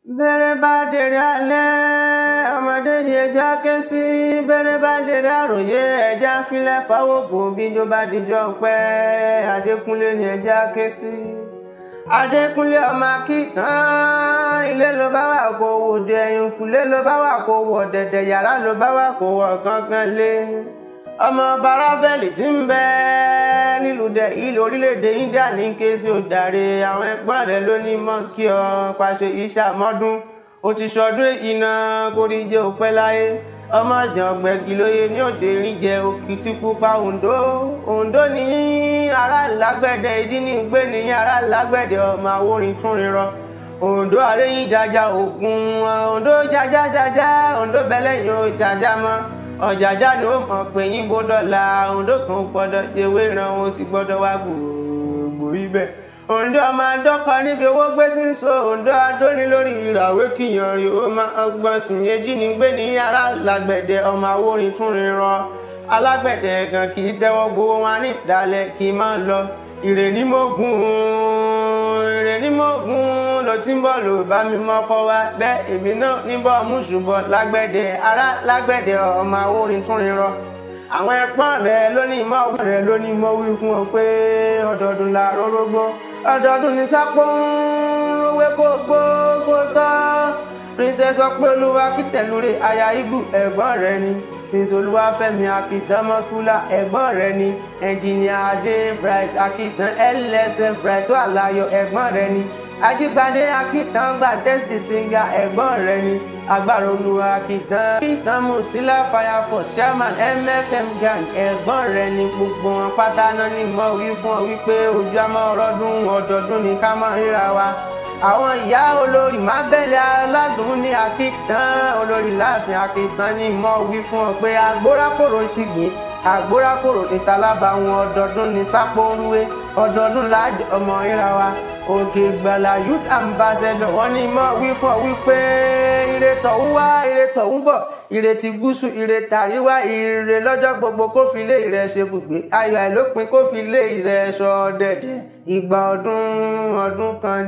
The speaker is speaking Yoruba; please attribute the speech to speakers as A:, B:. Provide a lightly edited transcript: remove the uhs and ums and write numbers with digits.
A: Bẹ́rẹ́ bá dèrè alẹ́, ọmọdé ni ẹja ké sí. Bẹ́rẹ́ bá dèrè àròyé, ẹja filẹ̀ fáwọ́gùn bí ló bá dijọ́ pẹ́. Adékúnlé ni ẹja ké sí. Adékúnlé ọmọ akíkan, ilé ló bá wà kó wò dé, ẹ̀yìnkùlé ló bá wà kó wò dẹ̀dẹ̀, yàrá ló bá wà kó wọ̀ kankan lé. Ọmọ Báràfẹ́lì tí ń bẹ nílùú dẹ̀ ìlú orílẹ̀-èdè India ní ké sí òdàrẹ. Àwọn ẹ̀gbọ́n rẹ̀ ló ní mọ́ kí ọ pàṣẹ ìṣàmọ́dún. Ó ti ṣọdún èyí náà kórí jẹ́ òpẹ́ láyé. Ọmọ ìjàn ọ̀gbẹ́gì lóye ní òde rí jẹ Òkìtìpupa Oǹdó ní ará Lágbẹ̀dẹ, ìdí ní gbé ní ará Lágbẹ̀dẹ, ọmọ Awórin tún ríran. Oǹdó àréyìn jàjà Ògùn, Oǹdó jàjà Oǹdó bẹ́lẹ̀ yóò jàjà mọ́. Ọ̀jàjà ni ó mọ̀ pé yín gbọ́dọ̀ la Oǹdó kan gbọ́dọ̀ jẹ́wé ran wọn sì gbọ́dọ̀ wá gbogbo ibẹ̀. Oǹdó ọmọ adọ́kọ níbi owó gbé tí ń so Oǹdó adóni lórí ìràwé kìyàn rí ó máa gbọ́n sí èjì ní gbé ní ará Lágbẹ̀dẹ, ọmọ Awórin tún ríran. Alágbẹ̀dẹ kan kì í tẹ́wọ́ gbowó wọn ní ìdálẹ̀ kì í máa lọ. Ìrè ní mọ́gùn ló ti ń bọ̀ ló bá mi mọ́kọ́ wá bẹ́ẹ̀ èmi náà níbọ̀ mùsùlùmọ̀ Lágbẹ̀dẹ, ará Lágbẹ̀dẹ, ọmọ Awórin tún ríran. Àwọn ẹ̀pọ́n rẹ̀ lónìí mọ́ wí fún ọ pé ọdọọdún la rórógbó, ọdọọdún ní sápó ń rówé kó tọ́. Princess Ọpẹ́olúwa Akítẹ̀lúrè aya Igu ẹ̀gbọ́n rẹ̀ ni. Prince Olúwafẹ́mi Akitan Mọ́súlà ẹ̀gbọ́n rẹ̀ ni. Engineer Adé Bright Akitan LSF Bright tó àlàyé ẹ̀gbọ́n rẹ̀ ni. Ajígbadé Akitan Gbadesi Singer ẹ̀gbọ́n rẹ̀ ni. Agbára Olúwa Akitan Musila Fire Force Chairman MFM Gang ẹ̀gbọ́n rẹ̀ ni. Gbogbo wọn pátá náà ni mo wí fún ọ wípé ojú àmọ́ ọdọọdún ni ká máa ríra wa. Àwọn ìyá olórí mábẹ́lẹ̀ aládùn ní Akitan, olórí láàfin Akitan ní mo wí fún ọ pé agbórákòrò ti gbìn, agbórákòrò ní talábà wọn, ọdọọdún ní sápóorúwé, ọdọọdún láàjọ ọmọ ríra wa. Òkè Ìgbàlà Youth Ambassador wọ́n ní mo wí fún ọ wípé ire tọ̀hún wá, ire tọ̀hún bọ̀, ire ti gúúsù, ire tàríwá, ire lọ́jọ́ gbogbo kó fi lé ire ṣe bùgbé, ayọ̀ àìlópin kó fi lé ire ṣọdẹ̀dẹ̀, ìgbà ọdún kan.